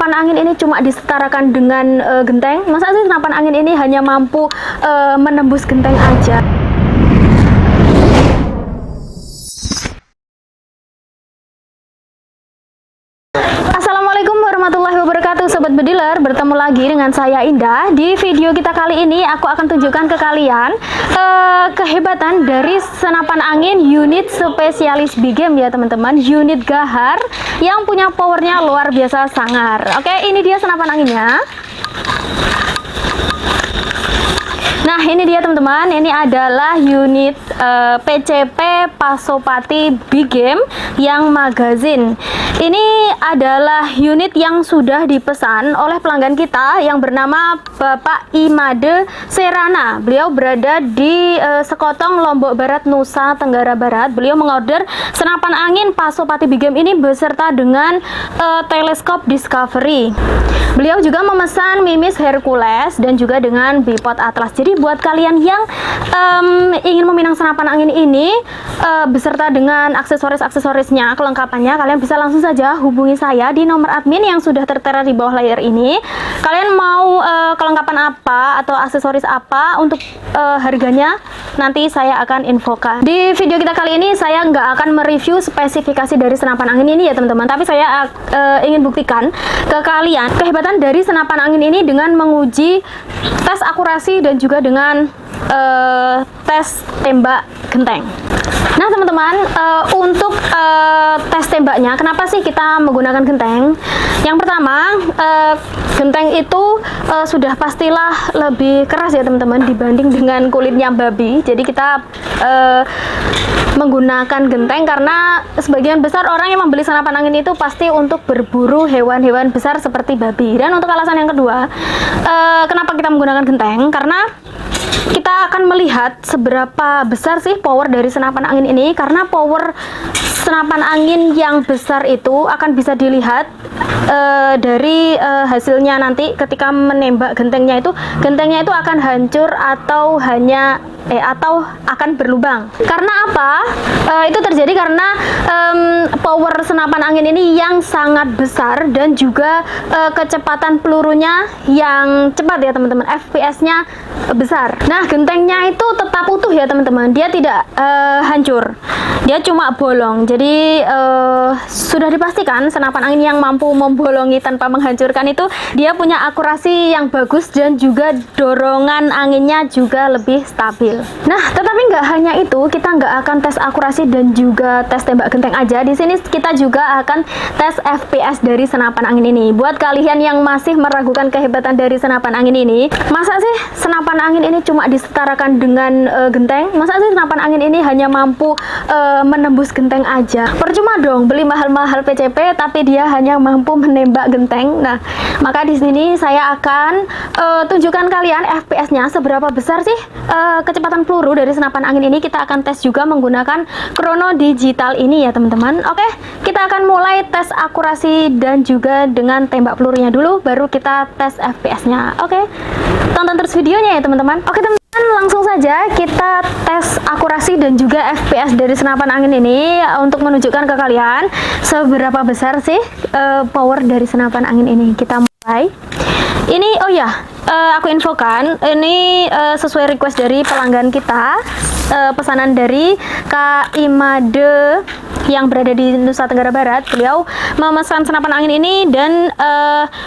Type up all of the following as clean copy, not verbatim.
senapan angin ini cuma disetarakan dengan genteng? Masa sih senapan angin ini hanya mampu menembus genteng aja? Assalamualaikum warahmatullahi wabarakatuh, Sobat Bediler. Bertemu lagi dengan saya Indah. Di video kita kali ini aku akan tunjukkan ke kalian kehebatan dari senapan angin unit spesialis Bigem ya teman-teman. Unit Gahar yang punya powernya luar biasa sangar. Oke, ini dia senapan anginnya. Nah, ini dia teman-teman, ini adalah unit PCP Pasopati Bigem yang magazin. Ini adalah unit yang sudah dipesan oleh pelanggan kita yang bernama Bapak Imade Serana. Beliau berada di Sekotong, Lombok Barat, Nusa Tenggara Barat. Beliau mengorder senapan angin Pasopati Bigem ini beserta dengan teleskop Discovery. Beliau juga memesan mimis Hercules dan juga dengan bipod Atlas. Jadi buat kalian yang ingin meminang senapan angin ini beserta dengan aksesorisnya, kelengkapannya, kalian bisa langsung saja hubungi saya di nomor admin yang sudah tertera di bawah layar ini. Kalian mau kelengkapan apa atau aksesoris apa, untuk harganya nanti saya akan infokan. Di video kita kali ini saya nggak akan mereview spesifikasi dari senapan angin ini ya teman-teman, tapi saya ingin buktikan ke kalian kehebatan dari senapan angin ini dengan menguji tes akurasi dan juga dengan tes tembak genteng. Nah teman-teman, untuk tes tembaknya, kenapa sih kita menggunakan genteng? Yang pertama, genteng itu sudah pastilah lebih keras ya teman-teman dibanding dengan kulitnya babi. Jadi kita menggunakan genteng karena sebagian besar orang yang membeli senapan angin itu pasti untuk berburu hewan-hewan besar seperti babi. Dan untuk alasan yang kedua, kenapa kita menggunakan genteng? Karena kita akan melihat seberapa besar sih power dari senapan angin ini, karena power senapan angin yang besar itu akan bisa dilihat dari hasilnya nanti ketika menembak gentengnya itu akan hancur atau hanya atau akan berlubang. Karena apa? Itu terjadi karena power senapan angin ini yang sangat besar dan juga kecepatan pelurunya yang cepat ya teman-teman. FPS-nya besar. Nah, gentengnya itu tetap utuh ya teman-teman. Dia tidak hancur. Dia cuma bolong. Jadi sudah dipastikan senapan angin yang mampu membolongi tanpa menghancurkan itu dia punya akurasi yang bagus dan juga dorongan anginnya juga lebih stabil. Nah, tetapi nggak hanya itu, kita nggak akan tes akurasi dan juga tes tembak genteng aja. Di sini kita juga akan tes FPS dari senapan angin ini. Buat kalian yang masih meragukan kehebatan dari senapan angin ini, masa sih senapan angin ini cuma disetarakan dengan genteng? Masa sih senapan angin ini hanya mampu menembus genteng aja? Percuma dong beli mahal-mahal PCP tapi dia hanya mampu menembak genteng. Nah, maka di sini saya akan tunjukkan kalian FPS-nya seberapa besar sih kecepatan peluru dari senapan angin ini. Kita akan tes juga menggunakan krono digital ini ya teman-teman. Oke, kita akan mulai tes akurasi dan juga dengan tembak pelurunya dulu, baru kita tes FPS-nya. Oke, tonton terus videonya ya teman-teman. Oke teman-teman, langsung saja kita tes akurasi dan juga FPS dari senapan angin ini untuk menunjukkan ke kalian seberapa besar sih power dari senapan angin ini. Kita mulai. Ini oh ya, aku infokan ini sesuai request dari pelanggan kita, pesanan dari Kak Imade yang berada di Nusa Tenggara Barat. Beliau memesan senapan angin ini dan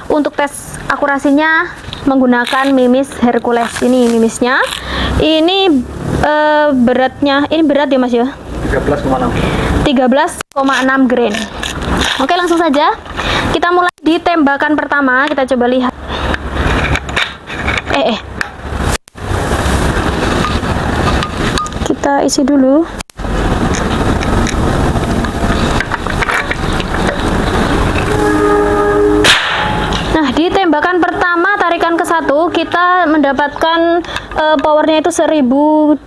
untuk tes akurasinya menggunakan mimis Hercules. Ini mimisnya. Ini beratnya, ini berat ya Mas ya? 13,6 grain. Oke, langsung saja kita mulai di tembakan pertama. Kita coba lihat. Kita isi dulu. Nah, di tembakan pertama tarikan ke satu kita mendapatkan powernya itu 1260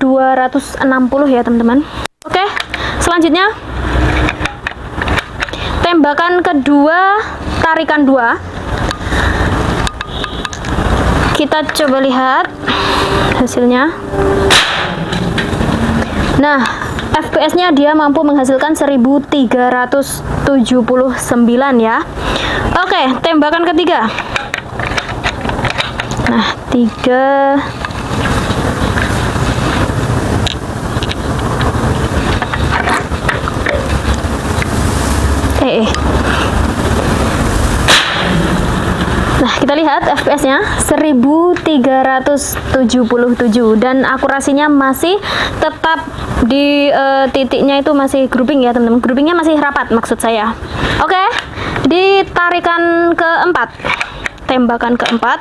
ya teman-teman. Oke, selanjutnya tembakan kedua tarikan 2. Kita coba lihat hasilnya. Nah, FPS-nya dia mampu menghasilkan 1379 ya. Oke, tembakan ketiga. Nah, 3. Nah, kita lihat FPS-nya 1377 dan akurasinya masih tetap di titiknya itu masih grouping ya, teman-teman. Groupingnya masih rapat maksud saya. Oke, di tarikan keempat, tembakan keempat.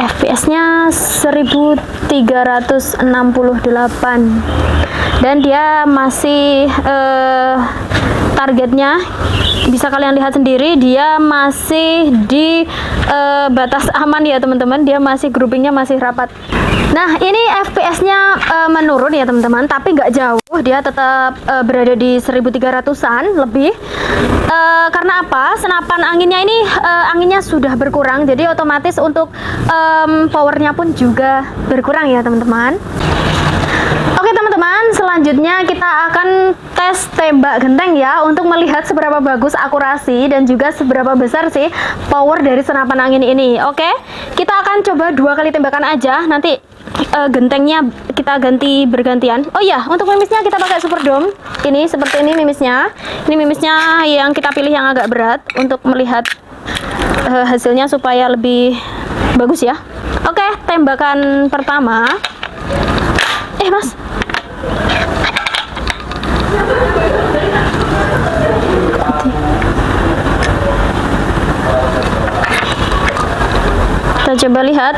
FPS-nya 1368 dan dia masih targetnya bisa kalian lihat sendiri, dia masih di batas aman ya teman-teman, dia masih groupingnya masih rapat. Nah, ini FPS-nya menurun ya teman-teman, tapi nggak jauh, dia tetap berada di 1300-an lebih. Karena apa? Senapan anginnya ini anginnya sudah berkurang, jadi otomatis untuk powernya pun juga berkurang ya teman-teman. Oke teman-teman, selanjutnya kita akan tes tembak genteng ya, untuk melihat seberapa bagus akurasi dan juga seberapa besar sih power dari senapan angin ini. Oke, kita akan coba 2 kali tembakan aja, nanti gentengnya kita ganti bergantian. Oh iya, untuk mimisnya kita pakai Super Dome. Ini seperti ini mimisnya. Ini mimisnya yang kita pilih yang agak berat untuk melihat hasilnya supaya lebih bagus ya. Oke, tembakan pertama. Mas. Kita coba lihat.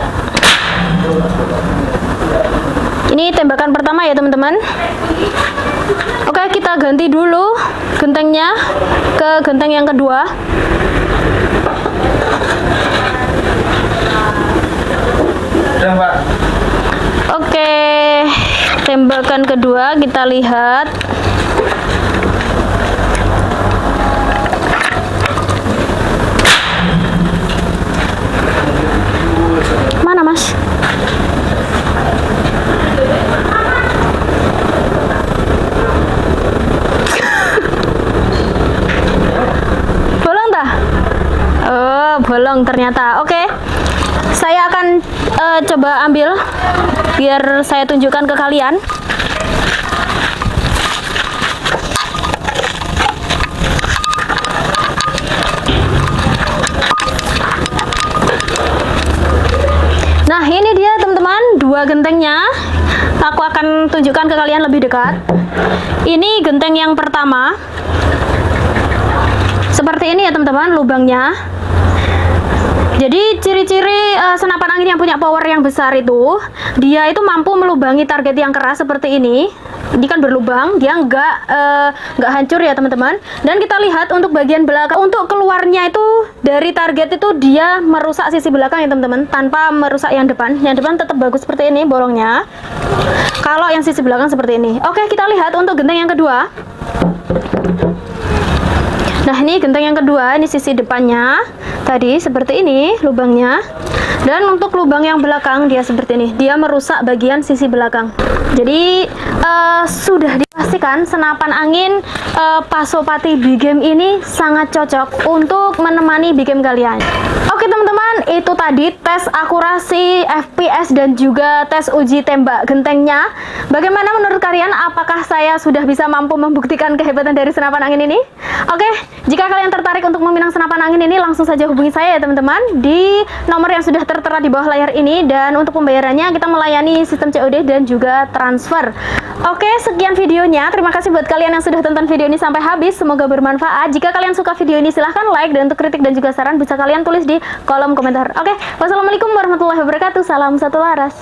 Ini tembakan pertama ya teman-teman. Oke, kita ganti dulu gentengnya ke genteng yang kedua. Udah, Pak. Oke, tembakan kedua kita lihat. Mana, Mas? Bolong dah? Oh, bolong ternyata. Oke. Saya akan coba ambil biar saya tunjukkan ke kalian. Nah, ini dia teman-teman, 2 gentengnya. Aku akan tunjukkan ke kalian lebih dekat. Ini genteng yang pertama. Seperti ini ya teman-teman lubangnya. Jadi ciri-ciri senapan angin yang punya power yang besar itu, dia itu mampu melubangi target yang keras seperti ini. Ini kan berlubang, dia nggak hancur ya teman-teman. Dan kita lihat untuk bagian belakang, untuk keluarnya itu dari target itu dia merusak sisi belakang ya teman-teman, tanpa merusak yang depan. Yang depan tetap bagus seperti ini bolongnya. Kalau yang sisi belakang seperti ini. Oke, kita lihat untuk genteng yang kedua. Nah, ini genteng yang kedua, ini sisi depannya tadi seperti ini lubangnya. Dan untuk lubang yang belakang dia seperti ini, dia merusak bagian sisi belakang. Jadi sudah dipastikan senapan angin Pasopati Big Game ini sangat cocok untuk menemani Big Game kalian. Oke teman-teman, itu tadi tes akurasi FPS dan juga tes uji tembak gentengnya. Bagaimana menurut kalian? Apakah saya sudah bisa mampu membuktikan kehebatan dari senapan angin ini? Oke, jika kalian tertarik untuk meminang senapan angin ini, langsung saja hubungi saya ya teman-teman di nomor yang sudah tertera di bawah layar ini. Dan untuk pembayarannya kita melayani sistem COD dan juga transfer. Oke, sekian videonya. Terima kasih buat kalian yang sudah tonton video ini sampai habis. Semoga bermanfaat. Jika kalian suka video ini silahkan like, dan untuk kritik dan juga saran bisa kalian tulis di kolom komentar. Oke, wassalamualaikum warahmatullahi wabarakatuh. Salam satu waras.